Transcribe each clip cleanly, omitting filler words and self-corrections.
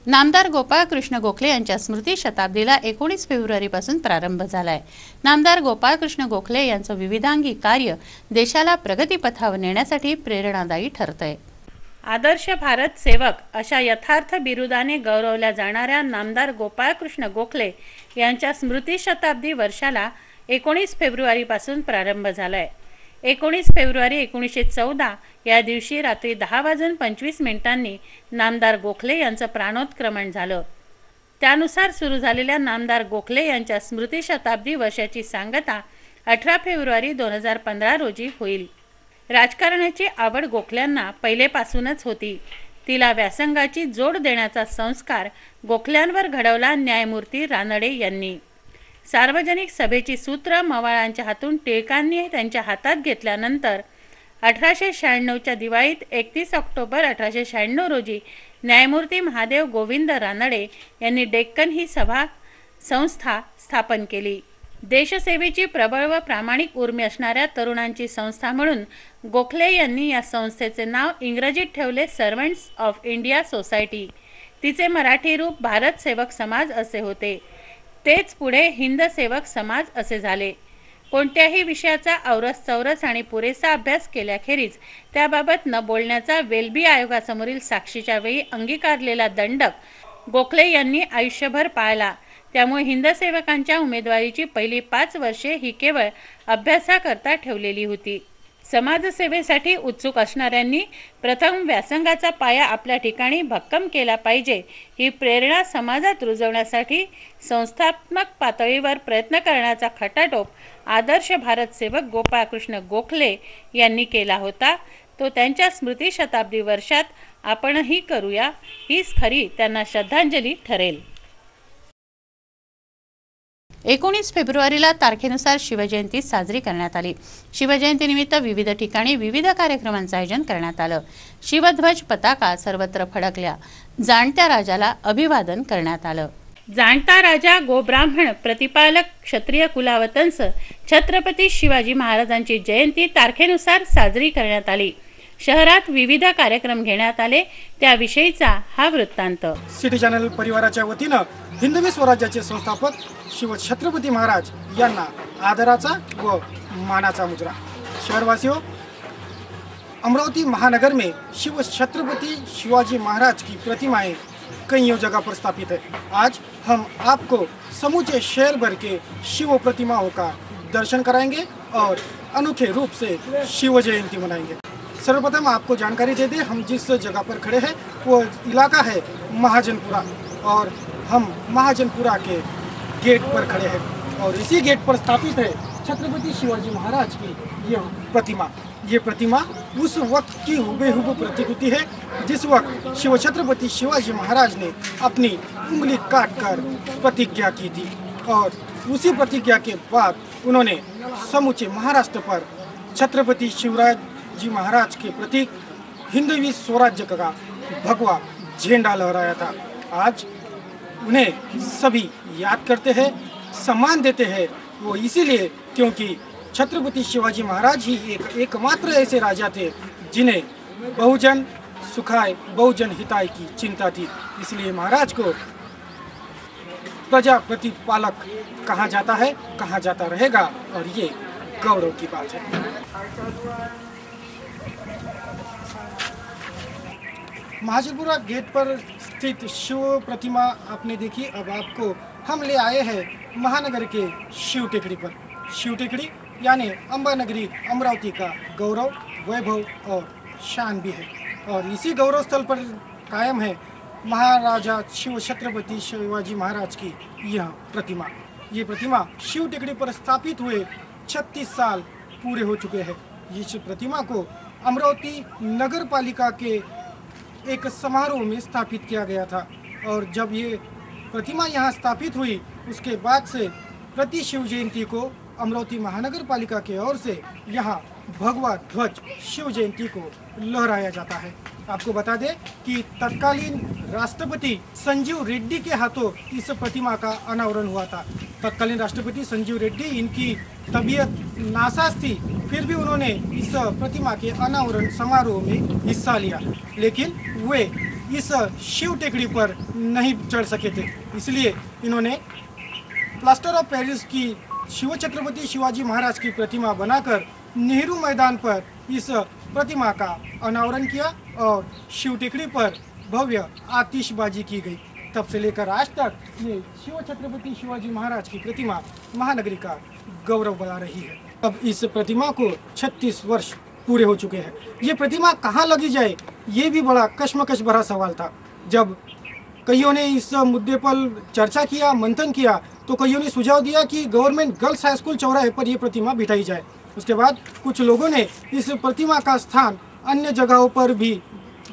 नामदार गोपाळकृष्ण गोखले यांच्या स्मृती शताब्दीला 19 फेब्रुवारीपासून प्रारंभ झालाय। नामदार गोपाळकृष्ण गोखले यांचं विविधांगी कार्य देशाला प्रगतीपथावर नेण्यासाठी प्रेरणादायी ठरतंय। आदर्श भारत सेवक अशा यथार्थ बिरुदाने गौरवल्या जाणाऱ्या नामदार गोपाळकृष्ण गोखले यांच्या स्मृती शताब्दी वर्षाला 19 फेब्रुवारीपासून प्रारंभ झालाय। 19 फेब्रुवारी 1914 या दिवशी रात्री 10:25 नामदार गोखले यांचं प्राणोत्क्रमण झालं। त्यानुसार सुरू झालेल्या नामदार गोखले यांच्या स्मृती शताब्दी वर्षाची सांगता 18 फेब्रुवारी 2015 रोजी होईल। राजकारणाची आवड गोखल्यांना पहिलेपासूनच होती। तिला व्यासंगाची जोड देण्याचा संस्कार गोखल्यांवर घडवला न्यायमूर्ती रानडे यांनी। सार्वजनिक सभेची सूत्र मवाळांच्या हातून टिळकांनी त्यांच्या हातात घेतल्यानंतर 1896च्या दिवाळीत 31 ऑक्टोबर 1896 रोजी न्यायमूर्ती महादेव गोविंद रानडे यांनी डेक्कन ही संस्था स्थापन केली। देशसेवेची प्रबळ व प्रामाणिक उर्मी असणाऱ्या तरुणांची संस्था म्हणून गोखले यांनी या संस्थेचे नाव इंग्रजीत ठेवले सर्वंट्स ऑफ इंडिया सोसायटी। तिचे मराठी रूप भारत सेवक समाज असे होते। तेच पुढे हिंद सेवक समाज असे झाले। कोणत्याही विषयाचा औरस चौरस आणि पुरेसा अभ्यास केल्याखेरीज त्याबाबत न बोलण्याचा वेल्बी आयोगासमोरील साक्षीच्या वेळी अंगीकारलेला दंडक गोखले यांनी आयुष्यभर पाळला। त्यामुळे हिंद सेवकांच्या उमेदवारीची पहिली 5 वर्षे ही केवळ अभ्यासाकरता ठेवलेली होती। समाजसेवेसाठी उत्सुक असणाऱ्यांनी प्रथम व्यासंगाचा पाया आपल्या ठिकाणी भक्कम केला पाहिजे ही प्रेरणा समाजात रुजवण्यासाठी संस्थात्मक पातळीवर प्रयत्न करण्याचा खटाटोप आदर्श भारत सेवक गोपाळकृष्ण गोखले यांनी केला होता। तो त्यांच्या स्मृती शताब्दी वर्षात आपणही करूया, हीच खरी त्यांना श्रद्धांजली ठरेल। 19 फेब्रुवारीला तारखेनुसार शिवजयंती साजरी करण्यात आली। शिवजयंतीनिमित्त विविध ठिकाणी विविध कार्यक्रमांचे आयोजन करण्यात आलं। शिवध्वज पताका सर्वत्र फडकल्या। जाणत्या राजाला अभिवादन करण्यात आलं। जाणता राजा गोब्राह्मण प्रतिपालक क्षत्रिय कुलावतंस छत्रपती शिवाजी महाराजांची जयंती तारखेनुसार साजरी करण्यात आली। शहरात विविध कार्यक्रम घेण्यात आले, त्याविषयीचा हा वृत्तांत। सिटी चॅनल परिवाराच्या वतीनं हिंदवी स्वराज्याचे संस्थापक शिव छत्रपती महाराज यांना आदराचा व मानाचा मुजरा। शहरवासियों, अमरावती महानगर में शिव छत्रपती शिवाजी महाराज की प्रतिमाएं कई जगह पर स्थापित है। आज हम आपको समूचे शहर भर के शिव प्रतिमाओं का दर्शन कराएंगे और अनोखे रूप से शिव जयंती मनाएंगे। सर्वप्रथम आपको जानकारी दे दें, हम जिस जगह पर खड़े हैं वो इलाका है महाजनपुरा और हम महाजनपुरा के गेट पर खड़े हैं और इसी गेट पर स्थापित है छत्रपति शिवाजी महाराज की यह प्रतिमा। ये प्रतिमा उस वक्त की हुबेहूब प्रतिकृति है जिस वक्त शिव छत्रपति शिवाजी महाराज ने अपनी उंगली काटकर प्रतिज्ञा की थी और उसी प्रतिज्ञा के बाद उन्होंने समूचे महाराष्ट्र पर छत्रपति शिवाजी महाराज के प्रतीक हिंदवी स्वराज्य का भगवा झंडा लहराया था। आज उन्हें सभी याद करते हैं, सम्मान देते हैं, वो इसीलिए क्योंकि छत्रपति शिवाजी महाराज ही एकमात्र ऐसे राजा थे जिन्हें बहुजन सुखाय बहुजन हिताय की चिंता थी। इसलिए महाराज को प्रजा प्रतिपालक कहा जाता है, कहा जाता रहेगा और ये गौरव की बात है। महाजनपुरा गेट पर स्थित शिव प्रतिमा आपने देखी। अब आपको हम ले आए हैं महानगर के शिव टेकड़ी पर। शिव टेकड़ी यानी अंबानगरी अमरावती का गौरव, वैभव और शान भी है और इसी गौरव स्थल पर कायम है महाराजा शिव छत्रपति शिवाजी महाराज की यह प्रतिमा। ये प्रतिमा शिव टेकड़ी पर स्थापित हुए 36 साल पूरे हो चुके हैं। इस प्रतिमा को अमरावती नगर पालिका के एक समारोह में स्थापित किया गया था और जब ये प्रतिमा यहाँ स्थापित हुई उसके बाद से प्रति शिव जयंती को अमरावती महानगर पालिका की ओर से यहाँ भगवा ध्वज शिव जयंती को लहराया जाता है। आपको बता दें कि तत्कालीन राष्ट्रपति संजीव रेड्डी के हाथों इस प्रतिमा का अनावरण हुआ था। तत्कालीन राष्ट्रपति संजीव रेड्डी, इनकी तबीयत नासाज थी, फिर भी उन्होंने इस प्रतिमा के अनावरण समारोह में हिस्सा लिया, लेकिन वे इस शिव टेकड़ी पर नहीं चढ़ सके थे, इसलिए इन्होंने प्लास्टर ऑफ पेरिस की शिव छत्रपति शिवाजी महाराज की प्रतिमा बनाकर नेहरू मैदान पर इस प्रतिमा का अनावरण किया और शिव टेकड़ी पर भव्य आतिशबाजी की गई। तब से लेकर आज तक ये शिव छत्रपति शिवाजी महाराज की प्रतिमा महानगरी का गौरव बढ़ा रही है। अब इस प्रतिमा को 36 वर्ष पूरे हो चुके हैं। ये प्रतिमा कहाँ लगी जाए, ये भी बड़ा कश्मकश भरा सवाल था। जब कईयों ने इस मुद्दे पर चर्चा किया, मंथन किया, तो कईयों ने सुझाव दिया कि गवर्नमेंट गर्ल्स हाई स्कूल चौराहे पर यह प्रतिमा बिठाई जाए। उसके बाद कुछ लोगों ने इस प्रतिमा का स्थान अन्य जगहों पर भी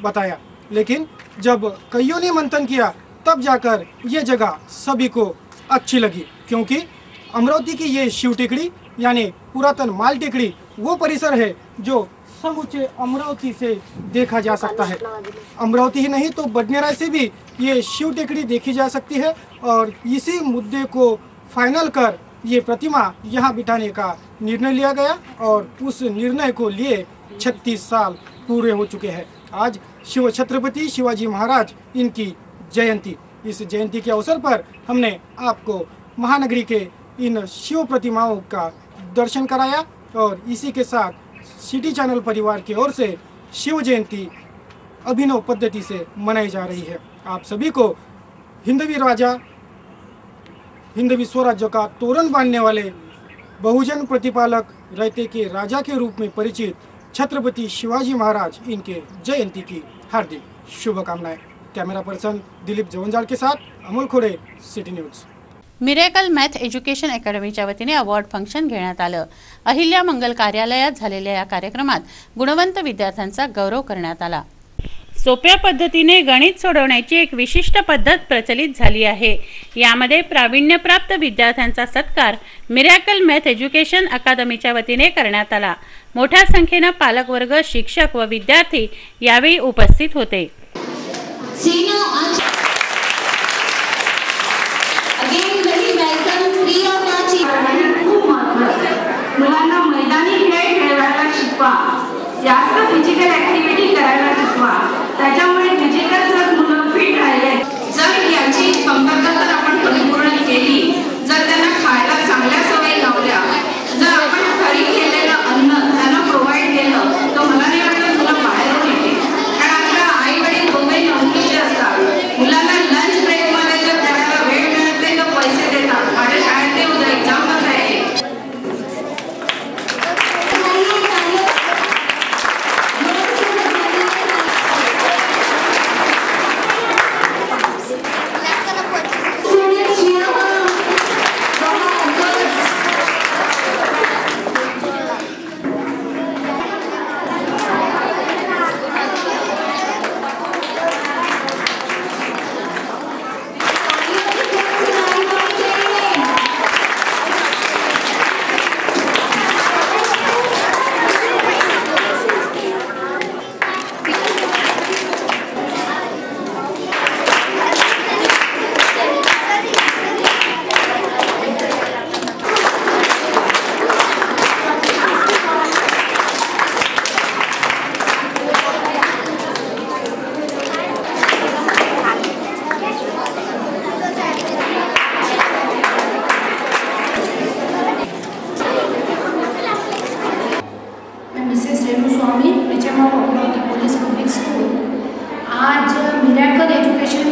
बताया, लेकिन जब कईयों ने मंथन किया तब जाकर ये जगह सभी को अच्छी लगी, क्योंकि अमरावती की ये शिव टेकड़ी यानी पुरातन माल टेकड़ी वो परिसर है जो समूचे अमरावती से देखा जा सकता है। अमरावती ही नहीं तो बडनेरा से भी ये शिव टेकड़ी देखी जा सकती है और इसी मुद्दे को फाइनल कर ये प्रतिमा यहाँ बिठाने का निर्णय लिया गया और उस निर्णय को लिए 36 साल पूरे हो चुके हैं। आज शिव छत्रपति शिवाजी महाराज इनकी जयंती, इस जयंती के अवसर पर हमने आपको महानगरी के इन शिव प्रतिमाओं का दर्शन कराया और इसी के साथ सिटी चैनल परिवार की ओर से शिव जयंती अभिनव पद्धति से मनाई जा रही है। आप सभी को हिंदवी स्वराज्य का तोरण बांधने वाले बहुजन प्रतिपालक रहते के राजा के रूप में परिचित छत्रपति शिवाजी महाराज इनके जयंती की हार्दिक शुभकामनाएं। कैमरा पर्सन दिलीप जवंजाळ के साथ Amol Khode, city news. Miracle math education अकॅडमीच्या वतीने अवॉर्ड फंक्शन घेण्यात आलं। अहिल्या मंगल कार्यालयात झालेल्या या कार्यक्रमात गुणवंत विद्यार्थ्यांचा गौरव करण्यात आला। सोप्या पद्धतीने गणित सोडवण्याची एक विशिष्ट पद्धत प्रचलित झाली आहे। यामध्ये प्रावीण्यप्राप्त विद्यार्थ्यांचा सत्कार मिरेकल मॅथ एज्युकेशन अकादमीच्या वतीने करण्यात आला। मोठ्या संख्येने पालकवर्ग, शिक्षक व विद्यार्थी यावेळी उपस्थित होते। मुलांना मैदानी खेळ खेळायला शिकवा, जास्त फिजिकल ऍक्टिव्हिटी करायला शिकवा, त्याच्यामुळे फिजिकल जर मुलं फिट राहिले, जर याची कमतरता आपण परिपूर्ण केली, जर त्यांना खायला चांगल्या सवयी लावल्या, जर आपण घरी केलेलं अन्न त्यांना प्रोव्हाइड केलं, तर मला नाही वाटत मुलं बाहेरून येते। कारण आजकाल आई वडील दोघेही नोकरीचे असतात, मुलांना लंच ब्रेक मध्ये जर त्याला वेळ मिळत नाही तर पैसे देतात। माझ्या शाळेत ते उद्या एक्झामच आहे। आज मिरेकल एजुकेशन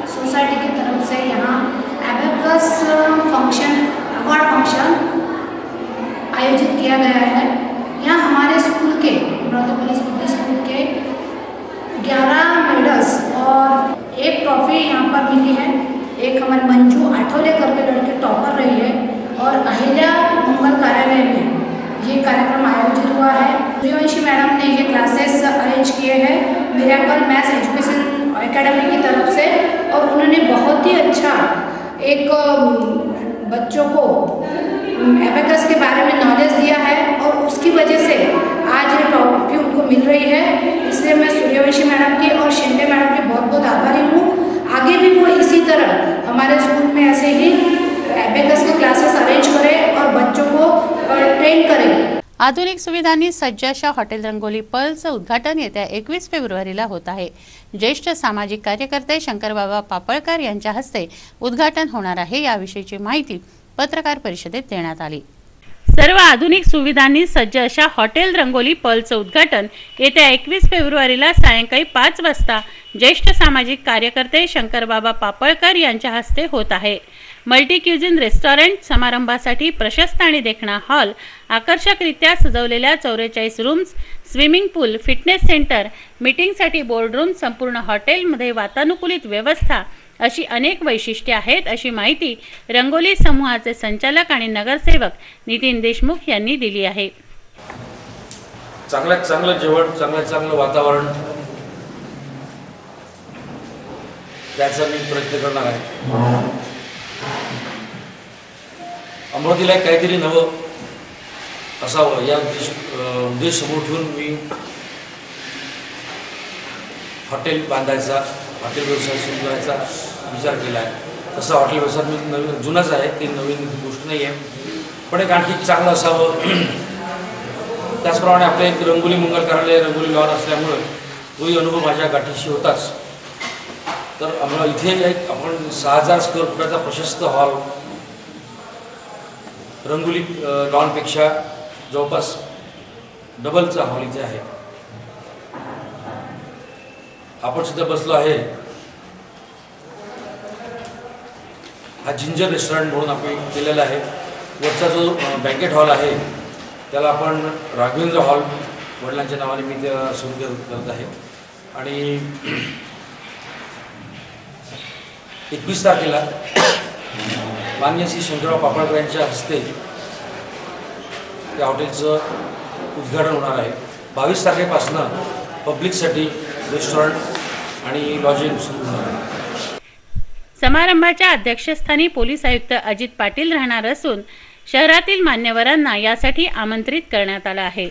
सोसाइटी की तरफ से यहाँ एबेकस फंक्शन, अवार्ड फंक्शन आयोजित किया गया है। यहाँ हमारे स्कूल के अमरावती पुलिस पब्लिक स्कूल के 11 मेडल्स और एक ट्रॉफी यहाँ पर मिली है। एक हमारे मंजू आठवले करके लड़के टॉपर रही है और अहिल्या मंगल कार्यालय में ये कार्यक्रम आयोजित हुआ है। सूर्यवंशी मैडम ने ये क्लासेस अरेंज किए हैं मिरेकल मैथ्स एजुकेशन एकेडमी की तरफ से और उन्होंने बहुत ही अच्छा एक बच्चों को एबेकस के बारे में नॉलेज दिया है और उसकी वजह से आज ये ट्रॉफी उनको मिल रही है। इसलिए मैं सूर्यवंशी मैडम की और शिंदे मैडम की बहुत बहुत आभारी हूँ। आगे भी वो इसी तरह हमारे स्कूल में ऐसे ही एबेकस के क्लासेस अरेंज करें और बच्चों को ट्रेन करें। आधुनिक सुविधांनी सज्ज अशा हॉटेल रंगोली पर्लचं उद्घाटन येत्या 21 फेब्रुवारीला होत आहे। ज्येष्ठ सामाजिक कार्यकर्ते शंकरबाबा पापळकर यांच्या हस्ते उद्घाटन होणार आहे। याविषयीची माहिती पत्रकार परिषदेत देण्यात आली। सर्व आधुनिक सुविधांनी सज्ज अशा हॉटेल रंगोली पर्लचं उद्घाटन येत्या 21 फेब्रुवारीला सायंकाळी 5 वाजता ज्येष्ठ सामाजिक कार्यकर्ते शंकरबाबा पापळकर यांच्या हस्ते होत आहे। मल्टी क्युझिन रेस्टॉरंट, समारंभासाठी प्रशस्त आणि देखणा हॉल, आकर्षकरित्या सजवलेल्या 44 रूम्स, स्विमिंग पूल, फिटनेस सेंटर, मीटिंगसाठी बोर्डरूम, संपूर्ण हॉटेलमध्ये वातानुकूलित व्यवस्था अशी अनेक वैशिष्ट्ये आहेत, अशी माहिती रंगोली समूहाचे संचालक आणि नगरसेवक नितीन देशमुख यांनी दिली आहे। चांगलं जेवण, चांगलं वातावरण त्याचा मी प्रयत्न करणार आहे। अमरावतीला काहीतरी नवं असावं या उद्देश समोर ठेवून मी हॉटेल बांधायचा, हॉटेल व्यवसाय सुरू करायचा विचार केला आहे। तसा हॉटेल व्यवसाय नवीन जुनाच आहे, ती नवीन गोष्ट नाही आहे, पण एक आणखी चांगलं असावं। त्याचप्रमाणे आपले एक रंगोली मंगल कार्यालय, रंगोली लॉन असल्यामुळे तोही अनुभव माझ्या गाठीशी होताच। तर इथे एक आपण 6000 स्क्वेअर फुटाचा प्रशस्त हॉल, रंगोली लॉनपेक्षा जवळपास डबलचा हॉल इथे आहे। आपण सुद्धा बसलो आहे। हा जिंजर रेस्टॉरंट म्हणून आपण केलेला आहे। वरचा जो बँकेट हॉल आहे त्याला आपण राघवेंद्र हॉल वडिलांच्या नावाने मी ते सुरू करत आहे। आणि 21 तारखेला माननीय श्री शंकरराव पापळकर यांच्या हस्ते त्या हॉटेलचं उद्घाटन होणार आहे। 22 तारखेपासून पब्लिकसाठी रेस्टॉरंट आणि लॉजिंग सुरू होणार आहे। समारंभाच्या अध्यक्षस्थानी पोलीस आयुक्त अजित पाटील राहणार असून शहरातील मान्यवरांना यासाठी आमंत्रित करण्यात आलं आहे।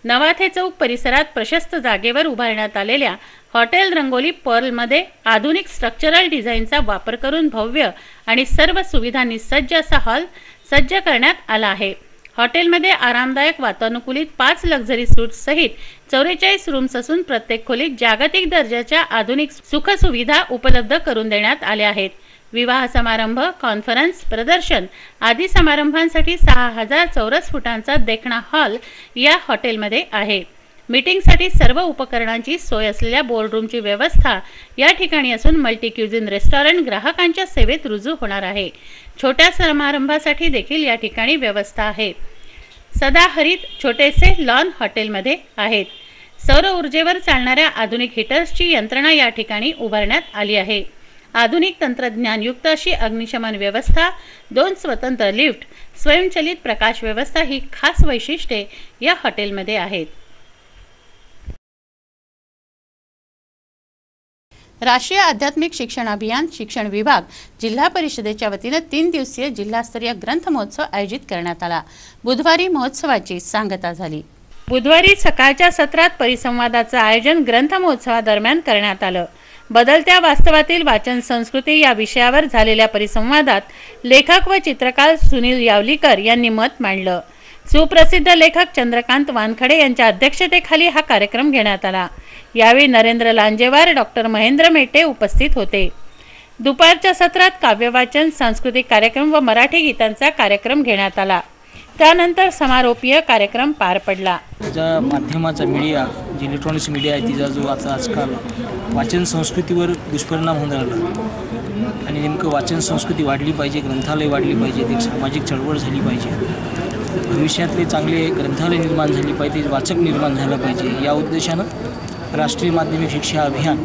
नवाथे चौक परिसरात प्रशस्त जागेवर उभारण्यात आलेल्या हॉटेल रंगोली पर्लमध्ये आधुनिक स्ट्रक्चरल डिझाईनचा वापर करून भव्य आणि सर्व सुविधांनी सज्ज असा हॉल सज्ज करण्यात आला आहे। हॉटेलमध्ये आरामदायक वातानुकूलित 5 लक्झरी सूट्स सहित 44 रूम्स असून प्रत्येक खोलीत जागतिक दर्जाच्या आधुनिक सुखसुविधा उपलब्ध करून देण्यात आल्या आहेत। विवाह समारंभ, कॉन्फरन्स, प्रदर्शन आदी समारंभांसाठी 6000 चौरस फुटांचा देखणा हॉल या हॉटेलमध्ये आहे। मीटिंगसाठी सर्व उपकरणांची सोय असलेल्या बोर्डरूमची व्यवस्था या ठिकाणी असून मल्टी क्युझिन रेस्टॉरंट ग्राहकांच्या सेवेत रुजू होणार आहे। छोट्या समारंभासाठी देखील या ठिकाणी व्यवस्था आहे। सदाहरित छोटेसे लॉन हॉटेलमध्ये आहेत। सौर ऊर्जेवर चालणाऱ्या आधुनिक हीटर्सची यंत्रणा या ठिकाणी उभारण्यात आली आहे। आधुनिक तंत्रज्ञानयुक्त अशी अग्निशमन व्यवस्था, 2 स्वतंत्र लिफ्ट, स्वयंचलित प्रकाश व्यवस्था ही खास वैशिष्ट्ये या हॉटेलमध्ये आहेत। राष्ट्रीय आध्यात्मिक शिक्षण अभियान शिक्षण विभाग जिल्हा परिषदेच्या वतीने 3 दिवसीय जिल्हास्तरीय ग्रंथ महोत्सव आयोजित करण्यात आला। बुधवारी महोत्सवाची सांगता झाली। बुधवारी सकाळच्या सत्रात परिसंवादाचं आयोजन ग्रंथ महोत्सवादरम्यान करण्यात आलं। बदलत्या वास्तवातील वाचन संस्कृती या विषयावर झालेल्या परिसंवादात लेखक व चित्रकार सुनील यावलीकर यांनी मत मांडलं। सुप्रसिद्ध लेखक चंद्रकांत वानखडे यांच्या अध्यक्षतेखाली हा कार्यक्रम घेण्यात आला। यावेळी नरेंद्र लांजेवार, डॉक्टर महेंद्र मेटे उपस्थित होते। दुपारच्या सत्रात काव्यवाचन, सांस्कृतिक कार्यक्रम व मराठी गीतांचा कार्यक्रम घेण्यात आला। त्यानंतर समारोपीय कार्यक्रम पार पडला। ज्या माध्यमाचा मीडिया, जी इलेक्ट्रॉनिक्स मीडिया आहे तिचा जो आता आजकाल वाचन संस्कृतीवर दुष्परिणाम होऊन राहिला आणि नेमकं वाचन संस्कृती वाढली पाहिजे, ग्रंथालय वाढली पाहिजे, एक सामाजिक चळवळ झाली पाहिजे, भविष्यातले चांगले ग्रंथालय निर्माण झाली पाहिजे, वाचक निर्माण झाला पाहिजे, या उद्देशानं राष्ट्रीय माध्यमिक शिक्षा अभियान